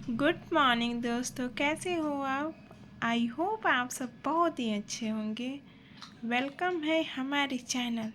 Good morning दोस्तों, कैसे हो आप? आई होप आप सब बहुत ही अच्छे होंगे। वेलकम है हमारे चैनल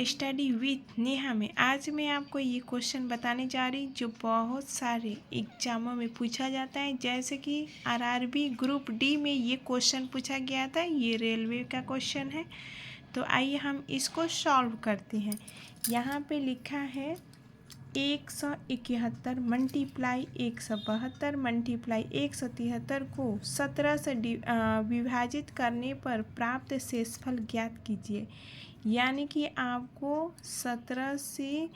स्टडी विथ नेहा में। आज मैं आपको ये क्वेश्चन बताने जा रही जो बहुत सारे एग्जामों में पूछा जाता है, जैसे कि आरआरबी ग्रुप डी में ये क्वेश्चन पूछा गया था। ये रेलवे का क्वेश्चन है, तो आइए हम इसको सॉल्व करते हैं। यहाँ पे लिखा है 171 मल्टीप्लाई 172 मल्टीप्लाई 173 को 17 से विभाजित करने पर प्राप्त शेषफल ज्ञात कीजिए। यानी कि आपको 17 से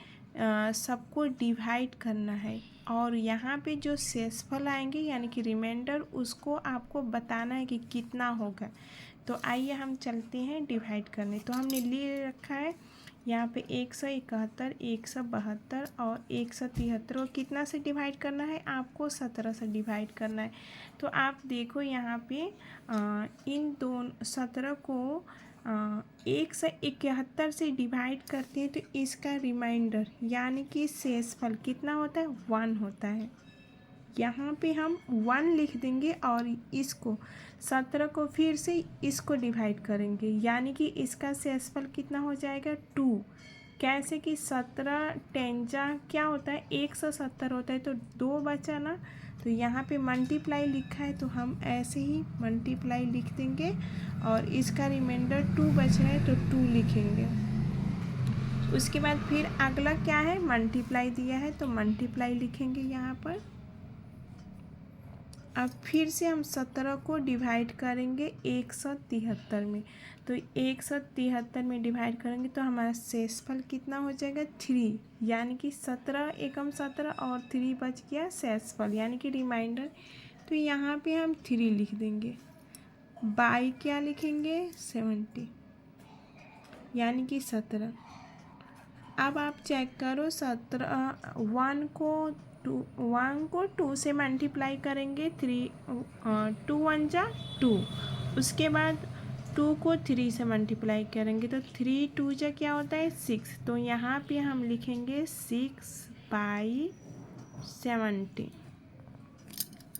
सबको डिवाइड करना है और यहाँ पे जो शेषफल आएंगे यानी कि रिमाइंडर, उसको आपको बताना है कि कितना होगा। तो आइए हम चलते हैं डिवाइड करने। तो हमने ले रखा है यहाँ पे 171, 172 और 173 को कितना से डिवाइड करना है? आपको 17 से डिवाइड करना है। तो आप देखो यहाँ पे इन दोनों 17 को 171 से डिवाइड करते हैं तो इसका रिमाइंडर यानी कि शेषफल कितना होता है? 1 होता है। यहाँ पे हम 1 लिख देंगे और इसको 17 को फिर से इसको डिवाइड करेंगे, यानी कि इसका शेषफल कितना हो जाएगा? 2। कैसे कि 17 टेंजा क्या होता है? 170 होता है, तो 2 बचा ना, तो यहाँ पे मल्टीप्लाई लिखा है तो हम ऐसे ही मल्टीप्लाई लिख देंगे और इसका रिमाइंडर 2 बच रहा है तो 2 लिखेंगे। उसके बाद फिर अगला क्या है? मल्टीप्लाई दिया है तो मल्टीप्लाई लिखेंगे यहाँ पर। अब फिर से हम 17 को डिवाइड करेंगे 173 में, तो 173 में डिवाइड करेंगे तो हमारा शेषफल कितना हो जाएगा? 3। यानी कि 17 एकम 17 और 3 बच गया शेषफल यानी कि रिमाइंडर। तो यहाँ पे हम 3 लिख देंगे। बाई क्या लिखेंगे? 70 यानी कि 17। अब आप चेक करो 1 को 2 से मल्टीप्लाई करेंगे, 2 1 जा 2। उसके बाद 2 को 3 से मल्टीप्लाई करेंगे तो 3 2 जा क्या होता है? 6। तो यहाँ पे हम लिखेंगे 6/70।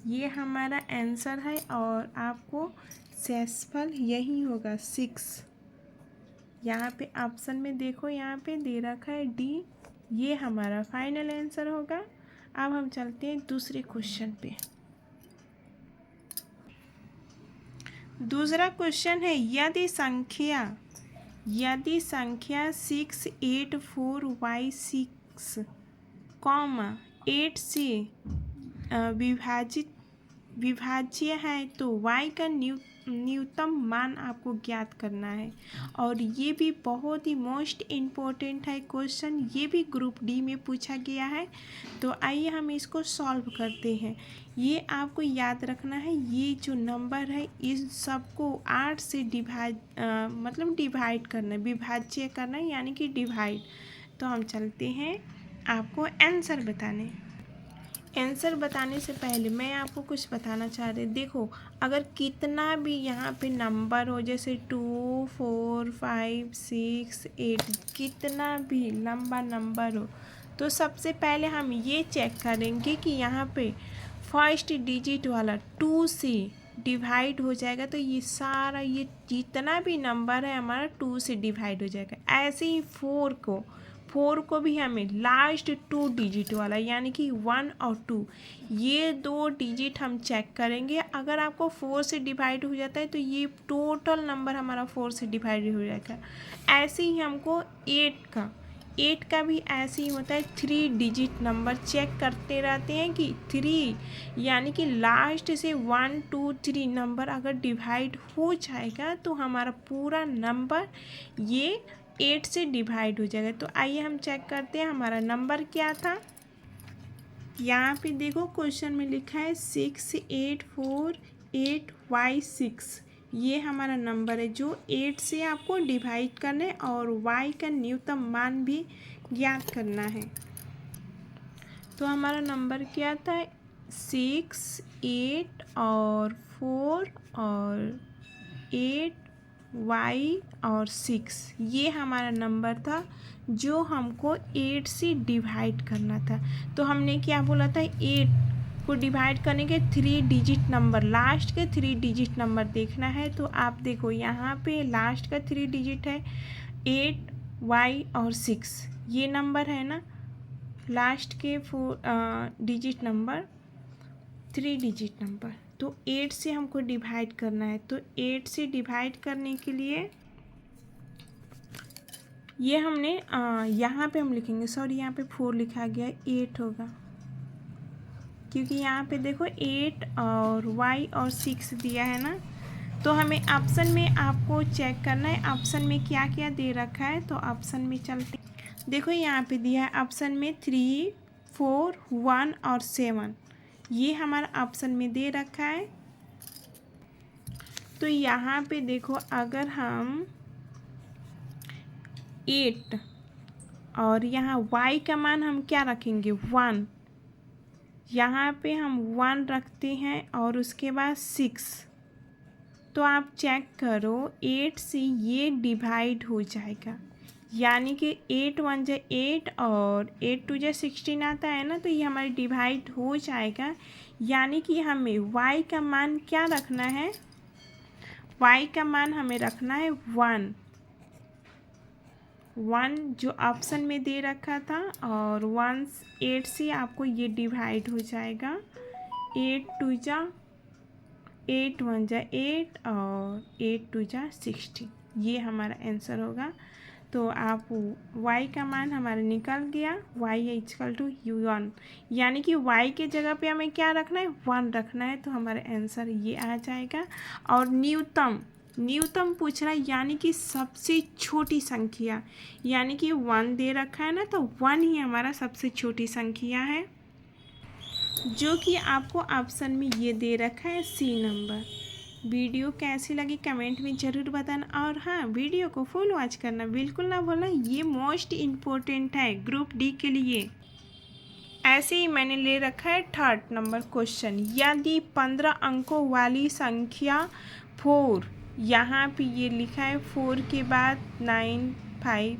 ये हमारा आंसर है और आपको शेषफल यही होगा 6। यहाँ पे ऑप्शन में देखो, यहाँ पे दे रखा है डी। ये हमारा फाइनल आंसर होगा। अब हम चलते हैं दूसरे क्वेश्चन पे। दूसरा क्वेश्चन है यदि संख्या 684y6 8 से विभाज्य है तो y का न्यूनतम मान आपको ज्ञात करना है। और ये भी बहुत ही मोस्ट इम्पोर्टेंट है क्वेश्चन, ये भी ग्रुप डी में पूछा गया है। तो आइए हम इसको सॉल्व करते हैं। ये आपको याद रखना है, ये जो नंबर है इस सबको 8 से डिवाइड करना है, विभाज्य करना है यानी कि डिवाइड। तो हम चलते हैं आपको आंसर बताने। आंसर बताने से पहले मैं आपको कुछ बताना चाह रही। देखो, अगर कितना भी यहाँ पे नंबर हो, जैसे 2 4 5 6 8, कितना भी लंबा नंबर हो, तो सबसे पहले हम ये चेक करेंगे कि यहाँ पे फर्स्ट डिजिट वाला 2 से डिवाइड हो जाएगा तो ये सारा ये जितना भी नंबर है हमारा 2 से डिवाइड हो जाएगा। ऐसे ही 4 को भी हमें लास्ट 2 डिजिट वाला यानी कि 1 और 2, ये 2 डिजिट हम चेक करेंगे। अगर आपको 4 से डिवाइड हो जाता है तो ये टोटल नंबर हमारा 4 से डिवाइड हो जाएगा। ऐसे ही हमको 8 का भी ऐसे ही होता है। 3 डिजिट नंबर चेक करते रहते हैं कि 3 यानी कि लास्ट से 1 2 3 नंबर अगर डिवाइड हो जाएगा तो हमारा पूरा नंबर ये 8 से डिवाइड हो जाएगा। तो आइए हम चेक करते हैं हमारा नंबर क्या था। यहाँ पे देखो क्वेश्चन में लिखा है 684 ये हमारा नंबर है जो 8 से आपको डिवाइड करना है और y का न्यूनतम मान भी ज्ञात करना है। तो हमारा नंबर क्या था? 6 8 और 4 और 8 y और 6, ये हमारा नंबर था जो हमको 8 से डिवाइड करना था। तो हमने क्या बोला था? 8 को डिवाइड करने के 3 डिजिट नंबर, लास्ट के 3 डिजिट नंबर देखना है। तो आप देखो यहाँ पे लास्ट का 3 डिजिट है 8, y और 6, ये नंबर है ना, लास्ट के 4 डिजिट नंबर, 3 डिजिट नंबर। तो 8 से हमको डिवाइड करना है। तो 8 से डिवाइड करने के लिए ये हमने यहाँ पे हम लिखेंगे, सॉरी यहाँ पे 4 लिखा गया, 8 होगा, क्योंकि यहाँ पे देखो 8 और y और 6 दिया है ना। तो हमें ऑप्शन में आपको चेक करना है ऑप्शन में क्या क्या दे रखा है। तो ऑप्शन में चलते, देखो यहाँ पे दिया है ऑप्शन में 3, 4, 1 और 7, ये हमारा ऑप्शन में दे रखा है। तो यहाँ पे देखो अगर हम 8 और यहाँ y का मान हम क्या रखेंगे 1, यहाँ पे हम 1 रखते हैं और उसके बाद 6, तो आप चेक करो 8 से ये डिवाइड हो जाएगा, यानी कि 8 1 जा 8 और 8 2 जा 16 आता है ना, तो ये हमारे डिवाइड हो जाएगा। यानी कि हमें y का मान क्या रखना है, y का मान हमें रखना है 1 जो ऑप्शन में दे रखा था, और 8 से आपको ये डिवाइड हो जाएगा, 8 2 जा 8 1 जा 8 और 8 2 जा 16, ये हमारा आंसर होगा। तो आप y का मान हमारा निकल गया, y है इक्वल टू 1, यानी कि y के जगह पे हमें क्या रखना है 1 रखना है। तो हमारा आंसर ये आ जाएगा। और न्यूनतम पूछ रहा है, यानी कि सबसे छोटी संख्या, यानी कि 1 दे रखा है ना, तो 1 ही हमारा सबसे छोटी संख्या है, जो कि आपको ऑप्शन में ये दे रखा है सी नंबर। वीडियो कैसी लगी कमेंट में ज़रूर बताना, और हाँ, वीडियो को फुल वॉच करना बिल्कुल ना भूलना, ये मोस्ट इम्पोर्टेंट है ग्रुप डी के लिए। ऐसे ही मैंने ले रखा है 3rd नंबर क्वेश्चन, यदि 15 अंकों वाली संख्या 4, यहाँ पे ये लिखा है 4 के बाद 9 5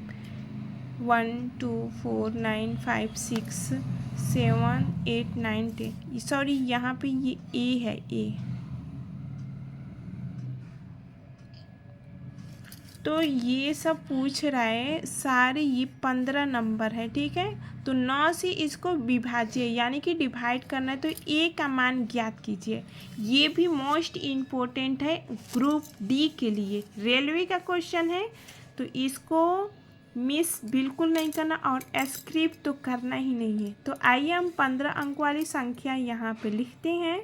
1 2 4 9 5 6 7 8 9 10, सॉरी यहाँ पे ये ए है, ए, तो ये सब पूछ रहा है सारे, ये 15 नंबर है, ठीक है। तो 9 से इसको विभाज्य यानी कि डिवाइड करना है, तो ए का मान ज्ञात कीजिए। ये भी मोस्ट इम्पोर्टेंट है ग्रुप डी के लिए, रेलवे का क्वेश्चन है, तो इसको मिस बिल्कुल नहीं करना, और स्क्रिप्ट तो करना ही नहीं है। तो आइए हम 15 अंक वाली संख्या यहाँ पे लिखते हैं,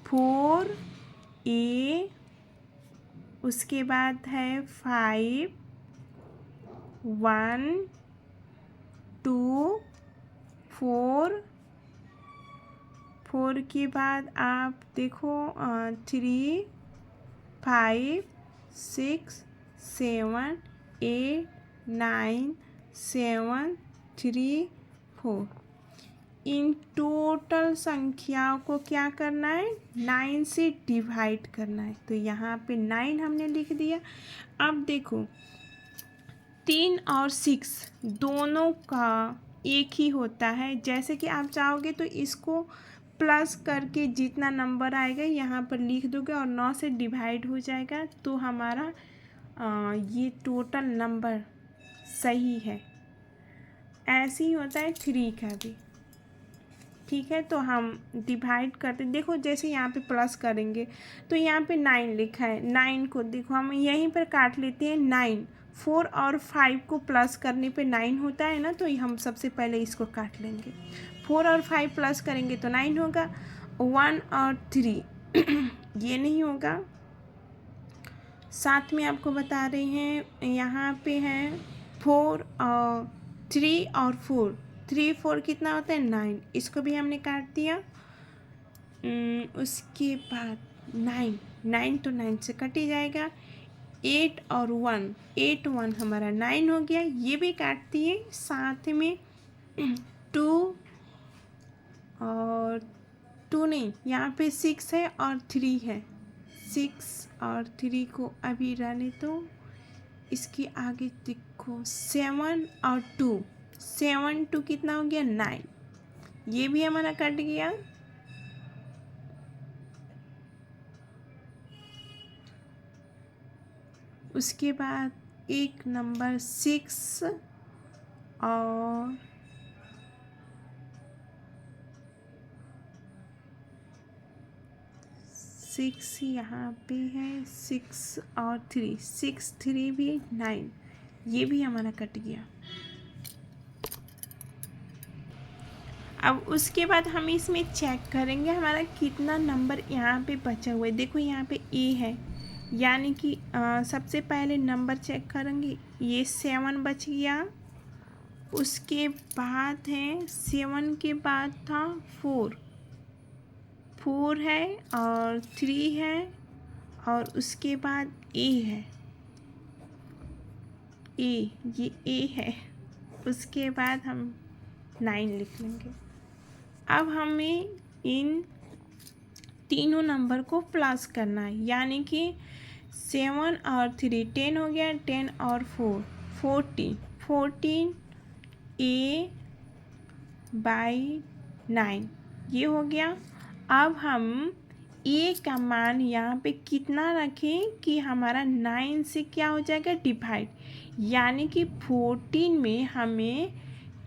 4a, उसके बाद है 5 1 2 4, 4 के बाद आप देखो 3 5 6 7 8 9 7 3 4, इन टोटल संख्याओं को क्या करना है 9 से डिवाइड करना है। तो यहाँ पे 9 हमने लिख दिया। अब देखो 3 और 6 दोनों का एक ही होता है, जैसे कि आप चाहोगे तो इसको प्लस करके जितना नंबर आएगा यहाँ पर लिख दोगे और 9 से डिवाइड हो जाएगा, तो हमारा ये टोटल नंबर सही है। ऐसे ही होता है 3 का भी, ठीक है। तो हम डिवाइड करते, देखो जैसे यहाँ पे प्लस करेंगे तो यहाँ पे 9 लिखा है, 9 को देखो हम यहीं पर काट लेते हैं 9, 4 और 5 को प्लस करने पे 9 होता है ना, तो हम सबसे पहले इसको काट लेंगे। 4 और 5 प्लस करेंगे तो 9 होगा, 1 और 3 ये नहीं होगा। साथ में आपको बता रहे हैं यहाँ पे है 4 और 3 और 4, 3 4 कितना होता है 9, इसको भी हमने काट दिया। उसके बाद 9 तो 9 से कट ही जाएगा। 8 और 1, 8 1 हमारा 9 हो गया, ये भी काट दिए। साथ में 2 और 2 नहीं, यहाँ पे 6 है और 3 है, 6 और 3 को अभी रहने तो इसके आगे देखो 7 और 2, 7 2 कितना हो गया 9, ये भी हमारा कट गया। उसके बाद एक नंबर 6 और 6 यहाँ पे है, 6 और 3, 6 3 भी 9, ये भी हमारा कट गया। अब उसके बाद हम इसमें चेक करेंगे हमारा कितना नंबर यहाँ पे बचा हुआ है। देखो यहाँ पे ए है, यानी कि सबसे पहले नंबर चेक करेंगे, ये 7 बच गया। उसके बाद है 7 के बाद था 4 है और 3 है और उसके बाद ए है, ये ए है। उसके बाद हम 9 लिख लेंगे। अब हमें इन तीनों नंबर को प्लस करना है, यानी कि 7 और 3 10 हो गया, 10 और 4 14 a बाई 9 ये हो गया। अब हम a का मान यहाँ पे कितना रखें कि हमारा 9 से क्या हो जाएगा, डिवाइड, यानी कि 14 में हमें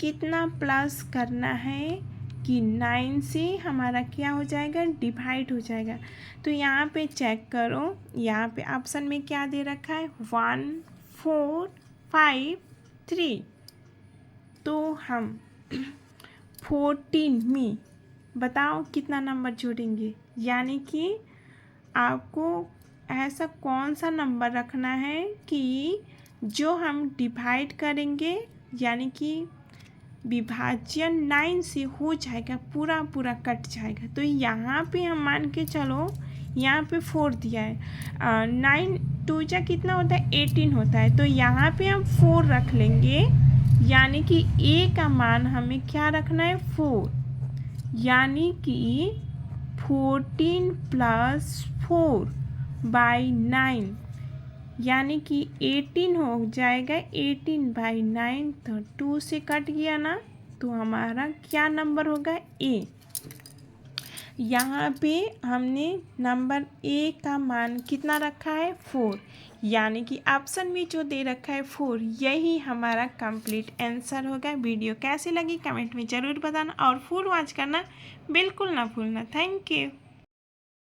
कितना प्लस करना है कि 9 से हमारा क्या हो जाएगा, डिवाइड हो जाएगा। तो यहाँ पे चेक करो, यहाँ पे ऑप्शन में क्या दे रखा है, 1 4 5 3। तो हम 14 में बताओ कितना नंबर जोड़ेंगे, यानी कि आपको ऐसा कौन सा नंबर रखना है कि जो हम डिवाइड करेंगे, यानी कि विभाजन 9 से हो जाएगा, पूरा पूरा कट जाएगा। तो यहाँ पे हम मान के चलो, यहाँ पे 4 दिया है, 9 2 जा कितना होता है, 18 होता है। तो यहाँ पे हम 4 रख लेंगे, यानी कि a का मान हमें क्या रखना है, 4, यानी कि 14 + 4 बाई 9, यानी कि 18 हो जाएगा, 18 बाई 9, तो 2 से कट गया ना, तो हमारा क्या नंबर होगा, a। यहाँ पे हमने नंबर a का मान कितना रखा है, 4, यानी कि ऑप्शन में जो दे रखा है 4, यही हमारा कंप्लीट आंसर होगा। वीडियो कैसी लगी कमेंट में ज़रूर बताना और फुल वॉच करना बिल्कुल ना भूलना। Thank you.